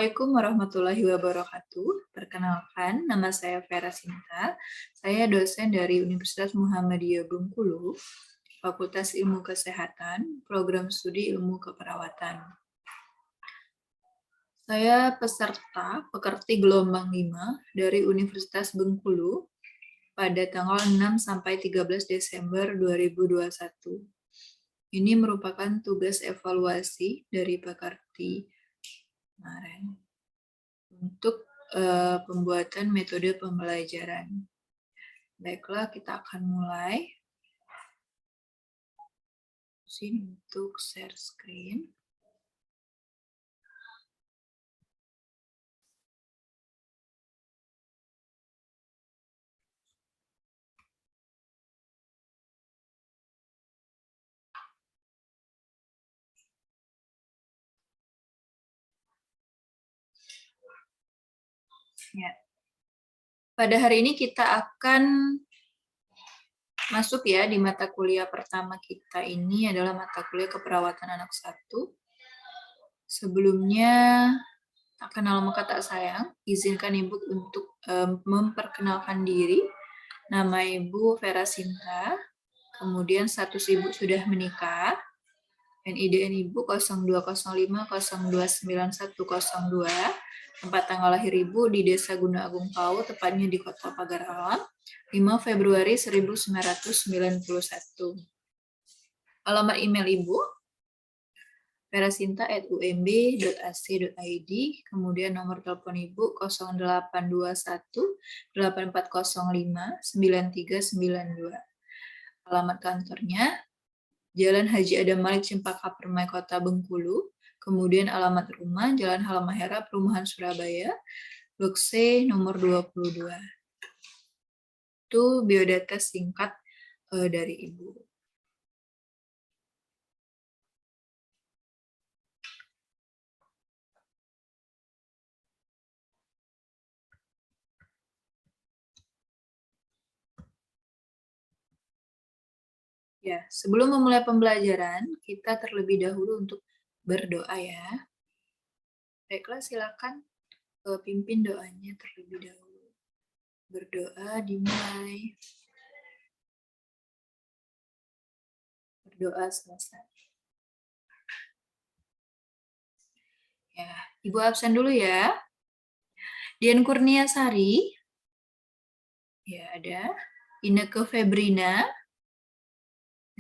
Assalamualaikum warahmatullahi wabarakatuh. Perkenalkan, nama saya Vera Sinta. Saya dosen dari Universitas Muhammadiyah Bengkulu, Fakultas Ilmu Kesehatan, Program Studi Ilmu Keperawatan. Saya peserta pekerti gelombang 5 dari Universitas Bengkulu pada tanggal 6 sampai 13 Desember 2021. Ini merupakan tugas evaluasi dari pekerti kemarin untuk pembuatan metode pembelajaran. Baiklah, kita akan mulai. Sini untuk share screen. Ya. Pada hari ini kita akan masuk ya di mata kuliah pertama kita ini adalah mata kuliah keperawatan anak 1. Sebelumnya, tak kenal maka tak sayang, izinkan Ibu untuk memperkenalkan diri. Nama Ibu Vera Sinta, kemudian status Ibu sudah menikah, NIDN Ibu 0205029102, tempat tanggal lahir Ibu di Desa Guna Agung Pau, tepatnya di Kota Pagar Alam, 5 Februari 1991. Alamat email Ibu, verasinta@umb.ac.id, kemudian nomor telepon Ibu 0821 8405 9392. Alamat kantornya Jalan Haji Adam Malik Cempaka Permai Kota Bengkulu, kemudian alamat rumah Jalan Halmahera Perumahan Surabaya, Blok C nomor 22. Itu biodata singkat dari Ibu. Ya, sebelum memulai pembelajaran, kita terlebih dahulu untuk berdoa ya. Baiklah, silakan pimpin doanya terlebih dahulu. Berdoa dimulai. Berdoa selesai. Ya, Ibu absen dulu ya. Dian Kurnia Sari. Ya, ada. Inneke Febrina.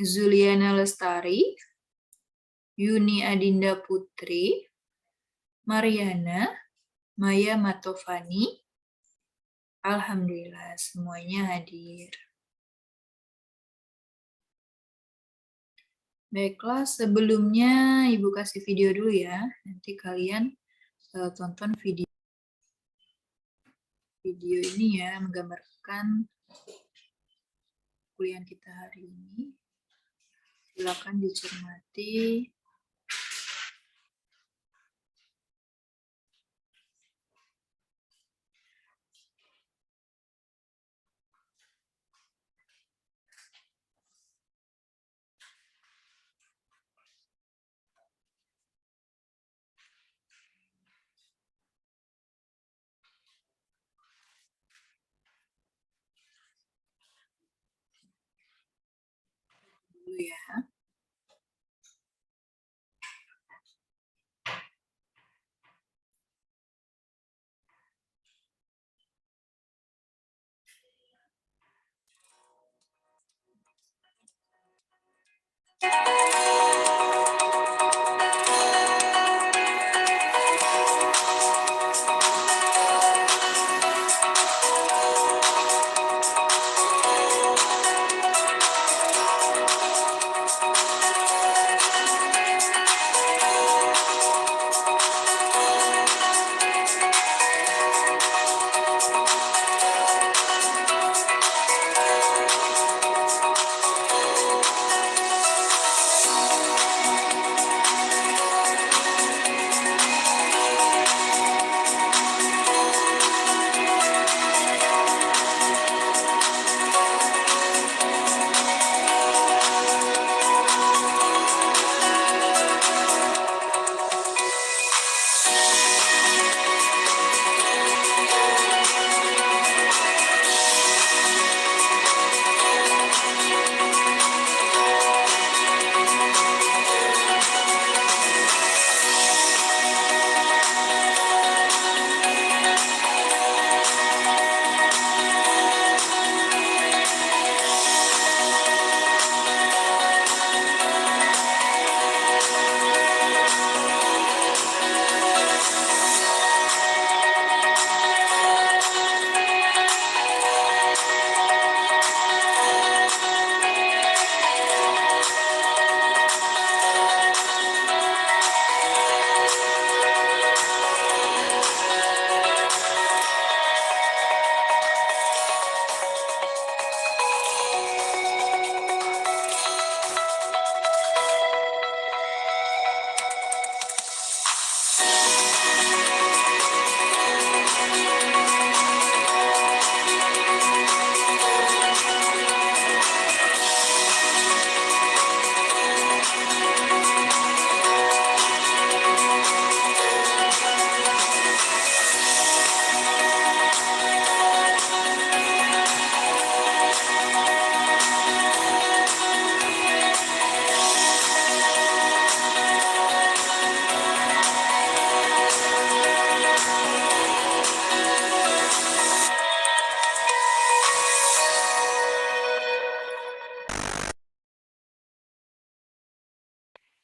Zuliana Lestari. Yuni Adinda Putri. Mariana. Maya Matovani. Alhamdulillah, semuanya hadir. Baiklah, sebelumnya Ibu kasih video dulu ya. Nanti kalian tonton video ini ya, menggambarkan kuliah kita hari ini. Silakan dicermati. Dulu ya.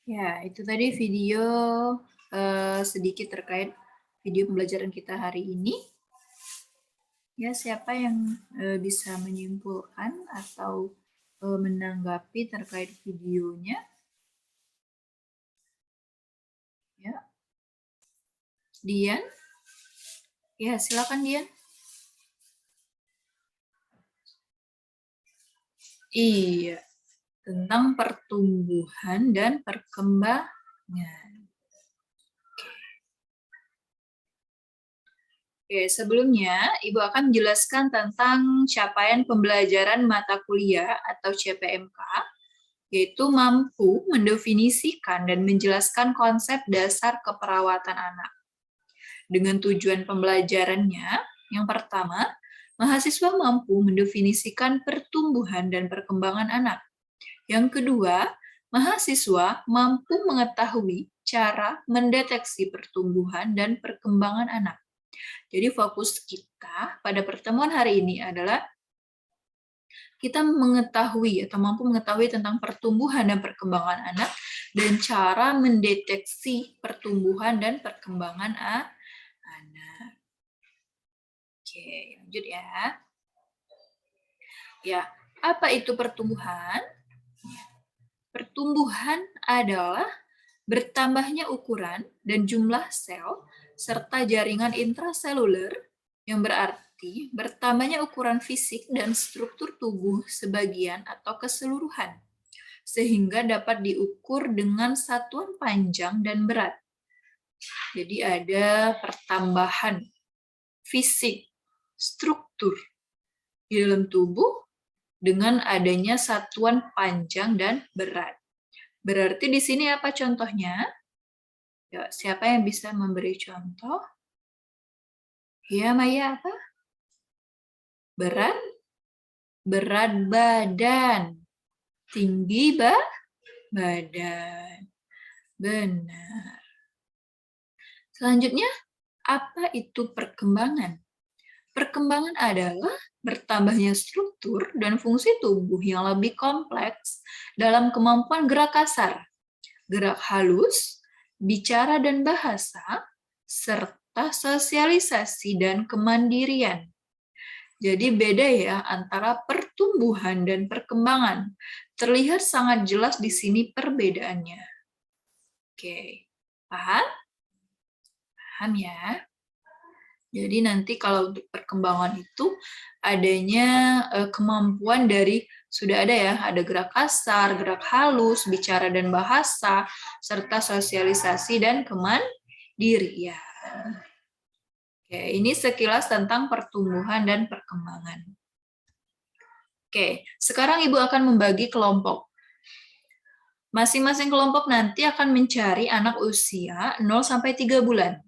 Ya, itu tadi video sedikit terkait video pembelajaran kita hari ini. Ya, siapa yang bisa menyimpulkan atau menanggapi terkait videonya? Ya, Dian? Ya, silakan Dian. Iya, tentang pertumbuhan dan perkembangan. Oke, sebelumnya Ibu akan menjelaskan tentang capaian pembelajaran mata kuliah atau CPMK, yaitu mampu mendefinisikan dan menjelaskan konsep dasar keperawatan anak. Dengan tujuan pembelajarannya, yang pertama, mahasiswa mampu mendefinisikan pertumbuhan dan perkembangan anak. Yang kedua, mahasiswa mampu mengetahui cara mendeteksi pertumbuhan dan perkembangan anak. Jadi fokus kita pada pertemuan hari ini adalah kita mengetahui atau mampu mengetahui tentang pertumbuhan dan perkembangan anak dan cara mendeteksi pertumbuhan dan perkembangan anak. Oke, lanjut ya. Ya, apa itu pertumbuhan? Pertumbuhan adalah bertambahnya ukuran dan jumlah sel serta jaringan intraseluler yang berarti bertambahnya ukuran fisik dan struktur tubuh sebagian atau keseluruhan sehingga dapat diukur dengan satuan panjang dan berat. Jadi ada pertambahan fisik, struktur di dalam tubuh dengan adanya satuan panjang dan berat. Berarti di sini apa contohnya? Ya, siapa yang bisa memberi contoh? Ya, Maya apa? Berat? Berat badan. Tinggi badan. Benar. Selanjutnya, apa itu perkembangan? Perkembangan adalah bertambahnya struktur dan fungsi tubuh yang lebih kompleks dalam kemampuan gerak kasar, gerak halus, bicara dan bahasa, serta sosialisasi dan kemandirian. Jadi beda ya antara pertumbuhan dan perkembangan. Terlihat sangat jelas di sini perbedaannya. Oke, paham? Paham ya? Jadi nanti kalau untuk perkembangan itu adanya kemampuan dari sudah ada ya, ada gerak kasar, gerak halus, bicara dan bahasa, serta sosialisasi dan kemandirian. Oke, ini sekilas tentang pertumbuhan dan perkembangan. Oke, sekarang Ibu akan membagi kelompok. Masing-masing kelompok nanti akan mencari anak usia 0 sampai 3 bulan.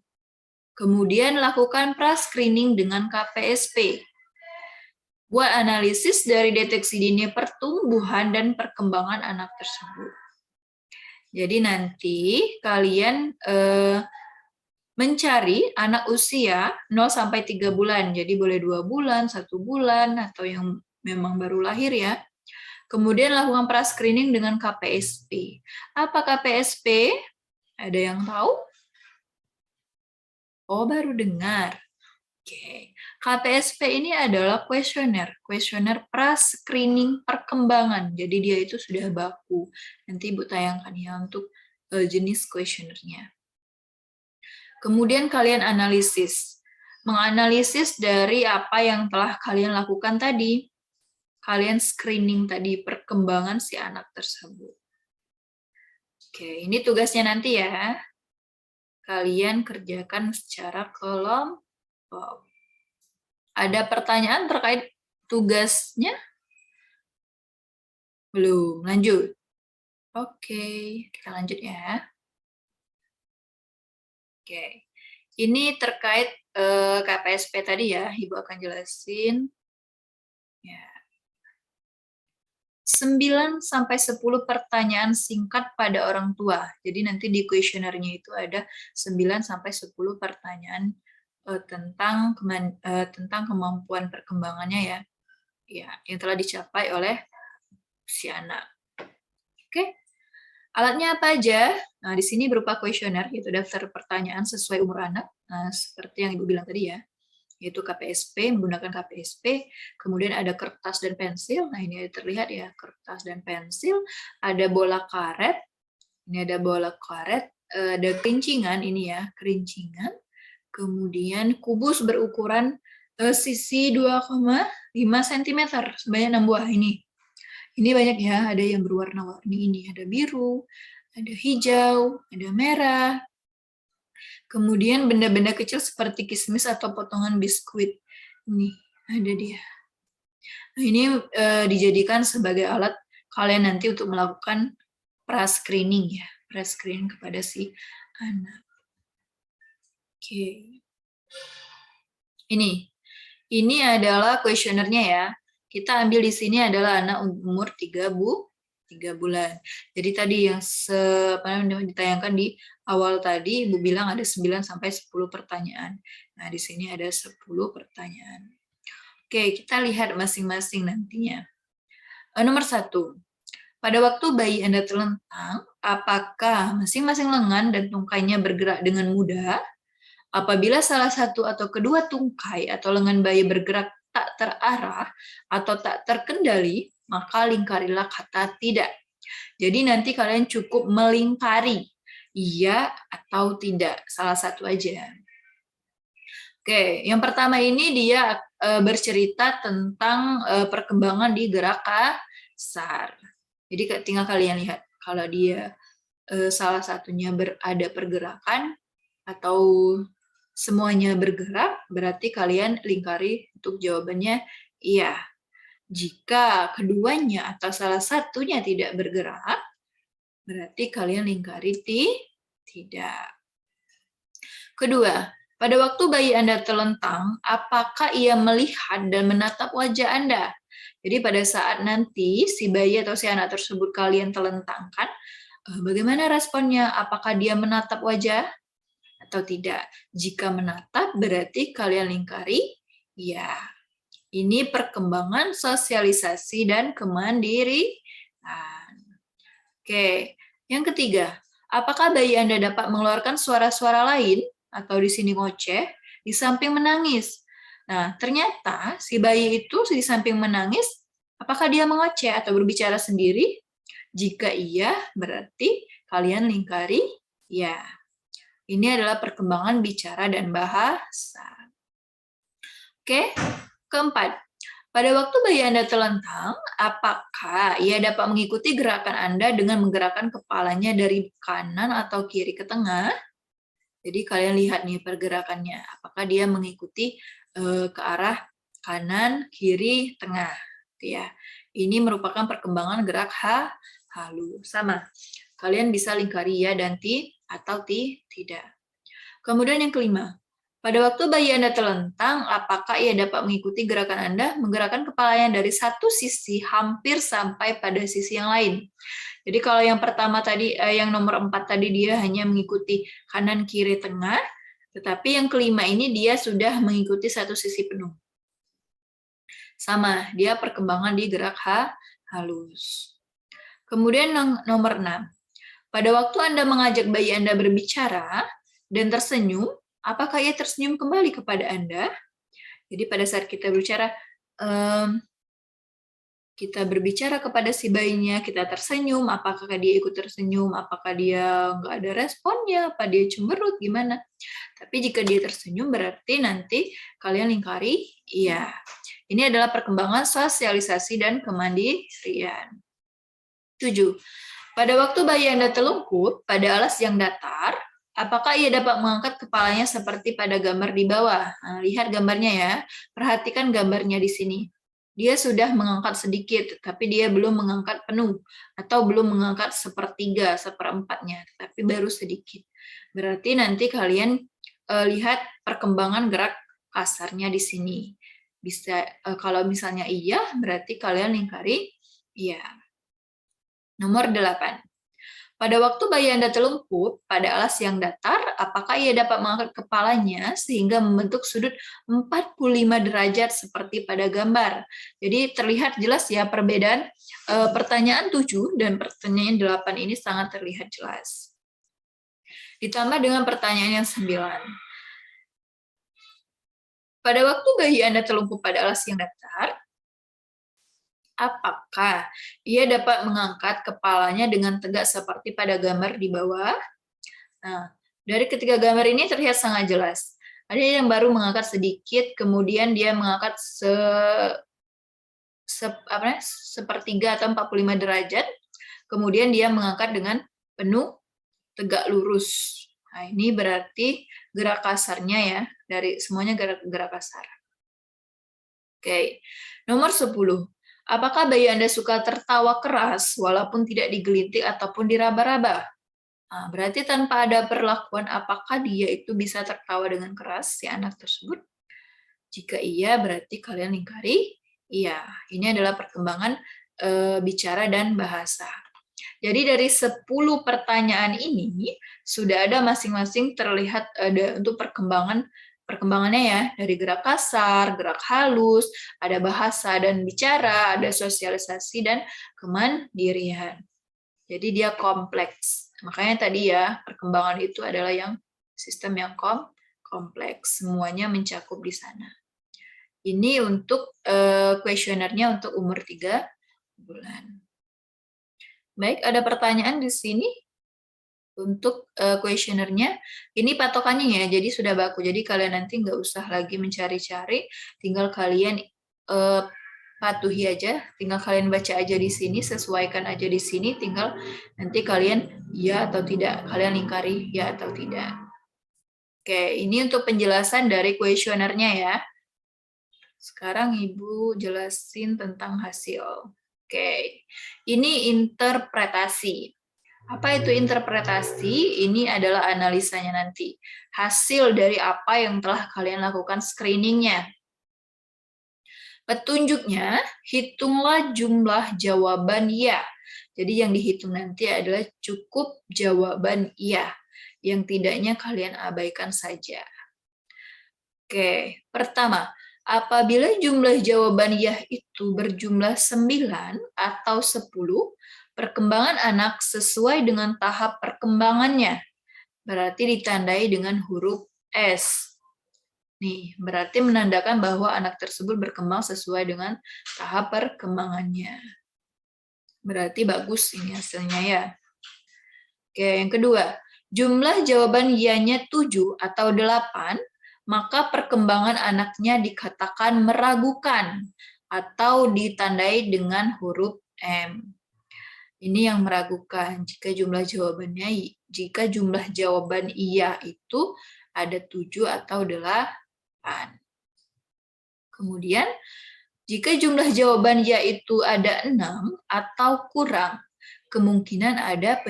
Kemudian lakukan pra-screening dengan KPSP. Buat analisis dari deteksi dini pertumbuhan dan perkembangan anak tersebut. Jadi nanti kalian mencari anak usia 0 sampai 3 bulan. Jadi boleh 2 bulan, 1 bulan, atau yang memang baru lahir ya. Kemudian lakukan pra-screening dengan KPSP. Apa KPSP? Ada yang tahu? Oh, baru dengar. Oke. KPSP ini adalah kuesioner pra-screening perkembangan. Jadi dia itu sudah baku. Nanti Ibu tayangkan ya untuk jenis kuesionernya. Kemudian kalian analisis. Menganalisis dari apa yang telah kalian lakukan tadi. Kalian screening tadi perkembangan si anak tersebut. Oke, ini tugasnya nanti ya. Kalian kerjakan secara kelompok. Ada pertanyaan terkait tugasnya? Belum, lanjut. Oke, kita lanjut ya. Oke, ini terkait KPSP tadi ya, Ibu akan jelasin. Ya. 9 sampai 10 pertanyaan singkat pada orang tua. Jadi nanti di kuesionernya itu ada 9 sampai 10 pertanyaan tentang kemampuan perkembangannya ya. Ya, yang telah dicapai oleh si anak. Oke. Alatnya apa aja? Nah, di sini berupa kuesioner, yaitu daftar pertanyaan sesuai umur anak. Nah, seperti yang Ibu bilang tadi ya, yaitu KPSP, menggunakan KPSP. Kemudian ada kertas dan pensil. Nah, ini terlihat ya, kertas dan pensil. Ada bola karet. Ini ada bola karet. Ada kerincingan, ini ya, kerincingan. Kemudian kubus berukuran sisi 2,5 cm, sebanyak 6 buah ini. Ini banyak ya, ada yang berwarna-warni ini, ada biru, ada hijau, ada merah. Kemudian benda-benda kecil seperti kismis atau potongan biskuit. Ini ada dia. Nah, ini dijadikan sebagai alat kalian nanti untuk melakukan pra-screening ya, pra-screening kepada si anak. Oke. Ini adalah kuesionernya ya. Kita ambil di sini adalah anak umur 3 bulan. Jadi tadi yang ditayangkan di awal tadi, Ibu bilang ada 9 sampai 10 pertanyaan. Nah, di sini ada 10 pertanyaan. Oke, kita lihat masing-masing nantinya. Nomor 1. Pada waktu bayi Anda terlentang, apakah masing-masing lengan dan tungkainya bergerak dengan mudah? Apabila salah satu atau kedua tungkai atau lengan bayi bergerak tak terarah atau tak terkendali, maka lingkarilah kata tidak. Jadi nanti kalian cukup melingkari iya atau tidak, salah satu aja. Oke, yang pertama ini dia bercerita tentang perkembangan di gerak kasar. Jadi tinggal kalian lihat, kalau dia salah satunya ada pergerakan atau semuanya bergerak, berarti kalian lingkari untuk jawabannya iya. Jika keduanya atau salah satunya tidak bergerak, berarti kalian lingkari tidak. Kedua, pada waktu bayi Anda terlentang, apakah ia melihat dan menatap wajah Anda? Jadi pada saat nanti si bayi atau si anak tersebut kalian telentangkan, bagaimana responnya? Apakah dia menatap wajah atau tidak? Jika menatap, berarti kalian lingkari ya. Ini perkembangan sosialisasi dan kemandirian. Oke, yang ketiga, apakah bayi Anda dapat mengeluarkan suara-suara lain atau di sini ngoceh di samping menangis? Nah, ternyata si bayi itu di samping menangis, apakah dia mengoceh atau berbicara sendiri? Jika iya, berarti kalian lingkari ya. Ini adalah perkembangan bicara dan bahasa. Oke, keempat. Pada waktu bayi Anda terlentang, apakah ia dapat mengikuti gerakan Anda dengan menggerakkan kepalanya dari kanan atau kiri ke tengah? Jadi kalian lihat nih pergerakannya. Apakah dia mengikuti ke arah kanan, kiri, tengah? Ya. Ini merupakan perkembangan gerak halus. Sama. Kalian bisa lingkari ya dan atau tidak. Kemudian yang kelima, pada waktu bayi Anda terlentang, apakah ia dapat mengikuti gerakan Anda menggerakkan kepalanya dari satu sisi hampir sampai pada sisi yang lain? Jadi kalau yang pertama tadi, yang nomor 4 tadi dia hanya mengikuti kanan, kiri, tengah, tetapi yang kelima ini dia sudah mengikuti satu sisi penuh. Sama, dia perkembangan di gerak halus. Kemudian nomor 6. Pada waktu Anda mengajak bayi Anda berbicara dan tersenyum, apakah ia tersenyum kembali kepada Anda? Jadi pada saat kita berbicara kepada si bayinya, kita tersenyum, apakah dia ikut tersenyum, apakah dia nggak ada responnya, apa dia cemberut, gimana? Tapi jika dia tersenyum, berarti nanti kalian lingkari, iya. Ini adalah perkembangan sosialisasi dan kemandirian. 7. Pada waktu bayi Anda telungkup pada alas yang datar, apakah ia dapat mengangkat kepalanya seperti pada gambar di bawah? Nah, lihat gambarnya ya. Perhatikan gambarnya di sini. Dia sudah mengangkat sedikit, tapi dia belum mengangkat penuh. Atau belum mengangkat sepertiga, seperempatnya, tapi baru sedikit. Berarti nanti kalian lihat perkembangan gerak kasarnya di sini. Bisa kalau misalnya iya, berarti kalian lingkari iya. Nomor 8. Pada waktu bayi Anda telungkup pada alas yang datar, apakah ia dapat mengangkat kepalanya sehingga membentuk sudut 45 derajat seperti pada gambar? Jadi terlihat jelas ya perbedaan pertanyaan 7 dan pertanyaan 8 ini sangat terlihat jelas. Ditambah dengan pertanyaan yang 9. Pada waktu bayi Anda telungkup pada alas yang datar, apakah ia dapat mengangkat kepalanya dengan tegak seperti pada gambar di bawah? Nah, dari ketiga gambar ini terlihat sangat jelas. Ada yang baru mengangkat sedikit, kemudian dia mengangkat sepertiga atau 45 derajat, kemudian dia mengangkat dengan penuh tegak lurus. Nah, ini berarti gerak kasarnya ya, dari semuanya gerak kasar. Oke, nomor 10. Apakah bayi Anda suka tertawa keras walaupun tidak digelitik ataupun diraba-raba? Nah, berarti tanpa ada perlakuan apakah dia itu bisa tertawa dengan keras, si anak tersebut? Jika iya, berarti kalian lingkari iya. Ini adalah perkembangan bicara dan bahasa. Jadi dari 10 pertanyaan ini, sudah ada masing-masing terlihat ada untuk perkembangannya ya, dari gerak kasar, gerak halus, ada bahasa dan bicara, ada sosialisasi dan kemandirian. Jadi dia kompleks. Makanya tadi ya, perkembangan itu adalah yang sistem yang kompleks. Semuanya mencakup di sana. Ini untuk kuesionernya untuk umur 3 bulan. Baik, ada pertanyaan di sini? Untuk kuesionernya, ini patokannya ya, jadi sudah baku. Jadi kalian nanti nggak usah lagi mencari-cari, tinggal kalian patuhi aja, tinggal kalian baca aja di sini, sesuaikan aja di sini, tinggal nanti kalian ya atau tidak, kalian lingkari ya atau tidak. Oke, ini untuk penjelasan dari kuesionernya ya. Sekarang Ibu jelasin tentang hasil. Oke, ini interpretasi. Apa itu interpretasi? Ini adalah analisanya nanti. Hasil dari apa yang telah kalian lakukan screeningnya. Petunjuknya, hitunglah jumlah jawaban ya. Jadi yang dihitung nanti adalah cukup jawaban iya. Yang tidaknya kalian abaikan saja. Oke, pertama, apabila jumlah jawaban ya itu berjumlah 9 atau 10, perkembangan anak sesuai dengan tahap perkembangannya. Berarti ditandai dengan huruf S. Nih, berarti menandakan bahwa anak tersebut berkembang sesuai dengan tahap perkembangannya. Berarti bagus ini hasilnya ya. Oke, yang kedua, jumlah jawaban ya-nya 7 atau 8, maka perkembangan anaknya dikatakan meragukan atau ditandai dengan huruf M. Ini yang meragukan jika jumlah jawaban iya itu ada 7 atau 8. Kemudian jika jumlah jawaban ya itu ada 6 atau kurang, kemungkinan ada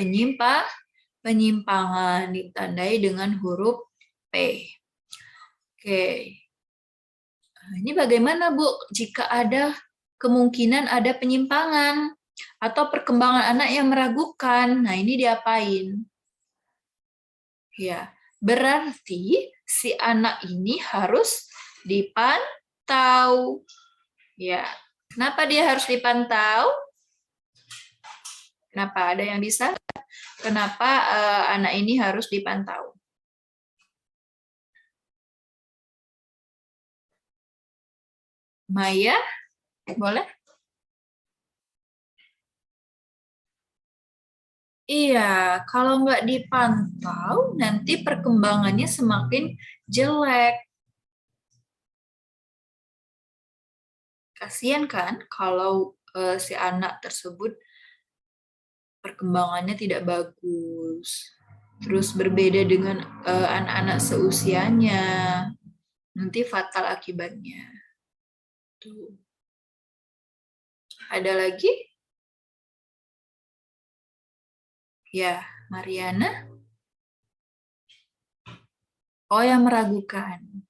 penyimpangan ditandai dengan huruf P. Oke. Ini bagaimana, Bu, jika ada kemungkinan ada penyimpangan atau perkembangan anak yang meragukan? Nah, ini diapain? Ya, berarti si anak ini harus dipantau. Ya, kenapa dia harus dipantau? Kenapa? Ada yang bisa? Kenapa anak ini harus dipantau? Maya, boleh? Iya, kalau nggak dipantau, nanti perkembangannya semakin jelek. Kasian kan kalau si anak tersebut perkembangannya tidak bagus. Terus berbeda dengan anak-anak seusianya. Nanti fatal akibatnya. Tuh. Ada lagi? Ya, Mariana. Oh, yang meragukan.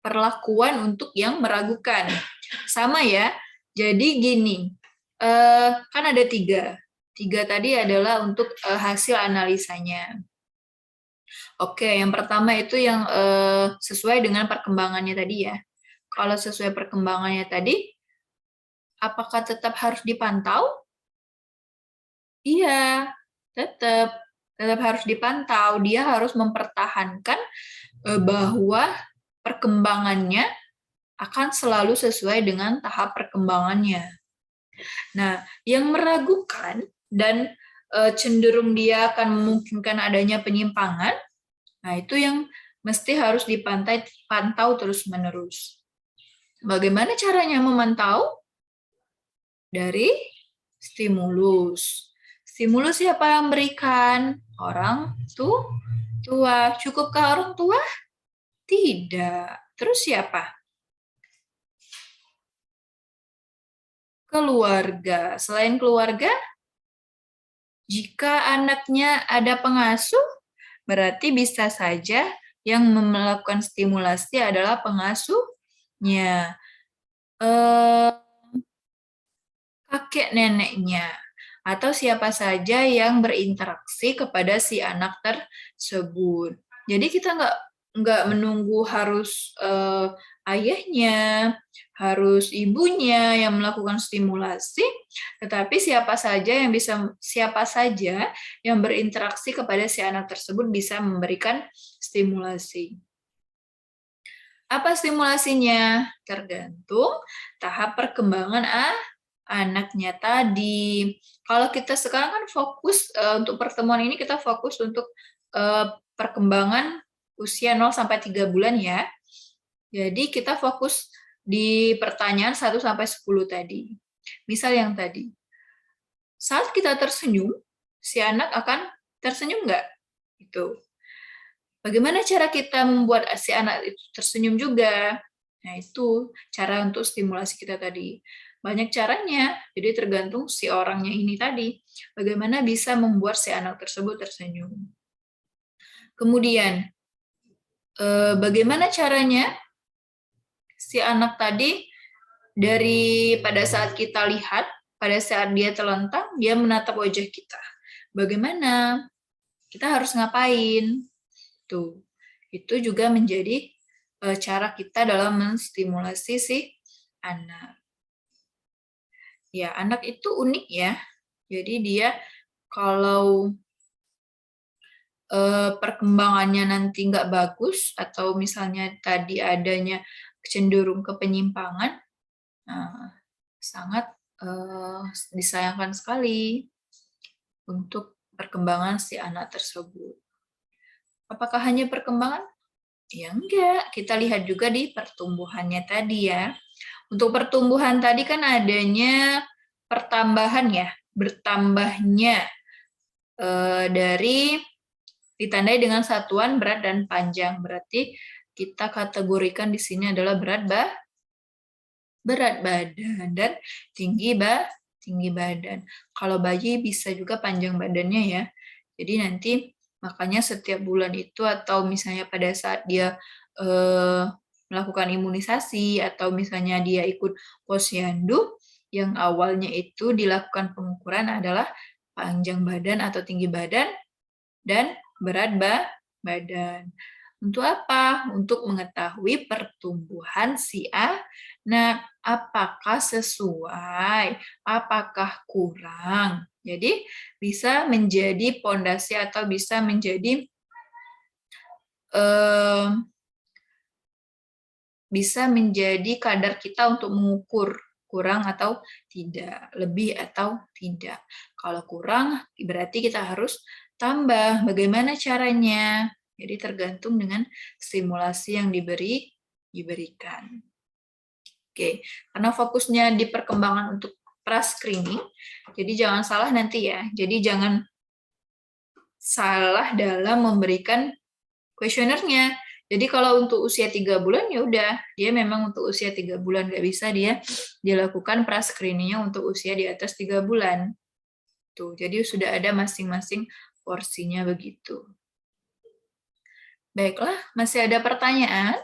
Perlakuan untuk yang meragukan. Sama ya. Jadi gini, kan ada 3 3 tadi adalah untuk hasil analisanya. Oke, yang pertama itu yang sesuai dengan perkembangannya tadi ya. Kalau sesuai perkembangannya tadi, apakah tetap harus dipantau? Iya, tetap harus dipantau. Dia harus mempertahankan bahwa perkembangannya akan selalu sesuai dengan tahap perkembangannya. Nah, yang meragukan dan cenderung dia akan memungkinkan adanya penyimpangan, nah itu yang mesti harus dipantau terus-menerus. Bagaimana caranya memantau? Dari stimulus. Stimulus siapa yang berikan? Orang tua. Cukupkah orang tua? Tidak. Terus siapa? Keluarga. Selain keluarga, jika anaknya ada pengasuh, berarti bisa saja yang melakukan stimulasi adalah pengasuhnya. Kakek neneknya, atau siapa saja yang berinteraksi kepada si anak tersebut. Jadi kita nggak menunggu harus ayahnya, harus ibunya yang melakukan stimulasi, tetapi siapa saja yang berinteraksi kepada si anak tersebut bisa memberikan stimulasi. Apa stimulasinya? Tergantung tahap perkembangan anaknya tadi. Kalau kita sekarang kan fokus untuk pertemuan ini kita fokus untuk perkembangan usia 0 sampai 3 bulan ya. Jadi kita fokus di pertanyaan 1 sampai 10 tadi. Misal yang tadi. Saat kita tersenyum, si anak akan tersenyum nggak? Itu. Bagaimana cara kita membuat si anak itu tersenyum juga? Nah, itu cara untuk stimulasi kita tadi. Banyak caranya, jadi tergantung si orangnya ini tadi. Bagaimana bisa membuat si anak tersebut tersenyum. Kemudian, bagaimana caranya si anak tadi dari pada saat kita lihat, pada saat dia terlentang, dia menatap wajah kita. Bagaimana? Kita harus ngapain? Tuh. Itu juga menjadi cara kita dalam menstimulasi si anak. Ya, anak itu unik ya. Jadi dia kalau perkembangannya nanti nggak bagus atau misalnya tadi adanya cenderung ke penyimpangan, sangat disayangkan sekali untuk perkembangan si anak tersebut. Apakah hanya perkembangan? Ya enggak, kita lihat juga di pertumbuhannya tadi ya. Untuk pertumbuhan tadi kan adanya pertambahan ya, bertambahnya dari ditandai dengan satuan berat dan panjang. Berarti kita kategorikan di sini adalah berat badan dan tinggi badan. Kalau bayi bisa juga panjang badannya ya. Jadi nanti makanya setiap bulan itu atau misalnya pada saat dia melakukan imunisasi atau misalnya dia ikut posyandu, yang awalnya itu dilakukan pengukuran adalah panjang badan atau tinggi badan dan berat badan. Untuk apa? Untuk mengetahui pertumbuhan si anak. Apakah sesuai? Apakah kurang? Jadi bisa menjadi pondasi atau bisa menjadi kadar kita untuk mengukur kurang atau tidak, lebih atau tidak. Kalau kurang berarti kita harus tambah. Bagaimana caranya? Jadi tergantung dengan stimulasi yang diberikan. Oke, karena fokusnya di perkembangan untuk pra-screening, jadi jangan salah nanti ya. Jadi jangan salah dalam memberikan kuesionernya. Jadi kalau untuk usia 3 bulan ya udah, dia memang untuk usia 3 bulan, nggak bisa dia dilakukan pra-screeningnya untuk usia di atas 3 bulan. Tuh, jadi sudah ada masing-masing porsinya begitu. Baiklah, masih ada pertanyaan?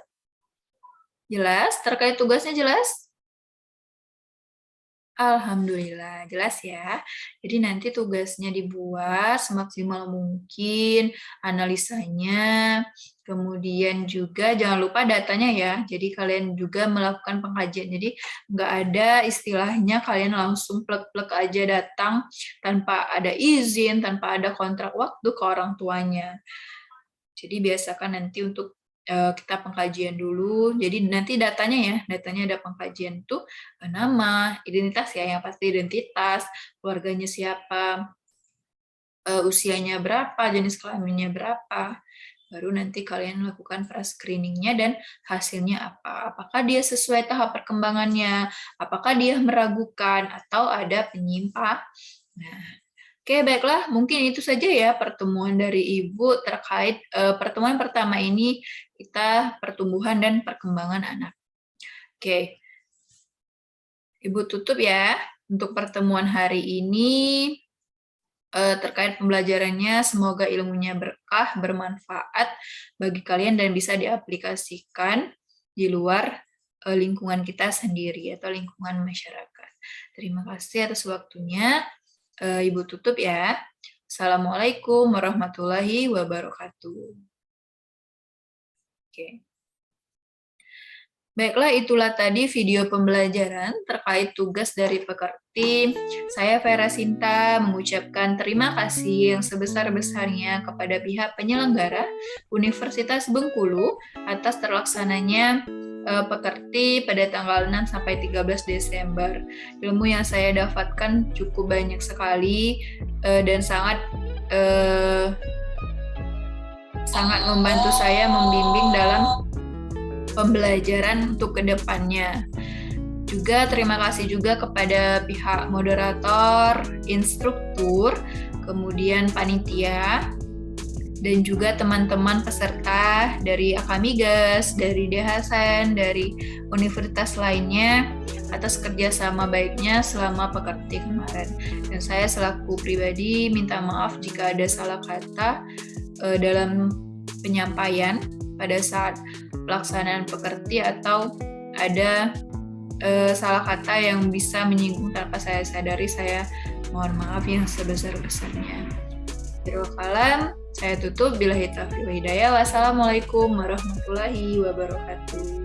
Jelas? Terkait tugasnya jelas? Alhamdulillah, jelas ya. Jadi nanti tugasnya dibuat semaksimal mungkin, analisanya, kemudian juga jangan lupa datanya ya. Jadi kalian juga melakukan pengkajian. Jadi nggak ada istilahnya kalian langsung plek-plek aja datang tanpa ada izin, tanpa ada kontrak waktu ke orang tuanya. Jadi biasakan nanti untuk kita pengkajian dulu. Jadi nanti datanya ada pengkajian tuh nama, identitas ya, yang pasti identitas, keluarganya siapa, usianya berapa, jenis kelaminnya berapa. Baru nanti kalian lakukan pra-screeningnya dan hasilnya apa. Apakah dia sesuai tahap perkembangannya, apakah dia meragukan, atau ada penyimpangan. Nah, oke, baiklah. Mungkin itu saja ya pertemuan dari Ibu terkait pertemuan pertama ini kita pertumbuhan dan perkembangan anak. Oke, Ibu tutup ya untuk pertemuan hari ini terkait pembelajarannya. Semoga ilmunya berkah, bermanfaat bagi kalian dan bisa diaplikasikan di luar lingkungan kita sendiri atau lingkungan masyarakat. Terima kasih atas waktunya. Ibu tutup ya. Assalamualaikum warahmatullahi wabarakatuh. Oke. Baiklah, itulah tadi video pembelajaran terkait tugas dari Pekerti. Saya Vera Sinta mengucapkan terima kasih yang sebesar-besarnya kepada pihak penyelenggara Universitas Bengkulu atas terlaksananya Pekerti pada tanggal 6 sampai 13 Desember. Ilmu yang saya dapatkan cukup banyak sekali dan sangat membantu saya membimbing dalam pembelajaran untuk kedepannya. Juga terima kasih juga kepada pihak moderator, instruktur, kemudian panitia, dan juga teman-teman peserta dari Akamigas, dari DHSN, dari universitas lainnya atas kerjasama baiknya selama Pekerti kemarin. Dan saya selaku pribadi minta maaf jika ada salah kata dalam penyampaian pada saat pelaksanaan Pekerti atau ada salah kata yang bisa menyinggung tanpa saya sadari. Saya mohon maaf yang sebesar-besarnya. Kalam, saya tutup. Billahi taufiq wal hidayah. Wassalamualaikum warahmatullahi wabarakatuh.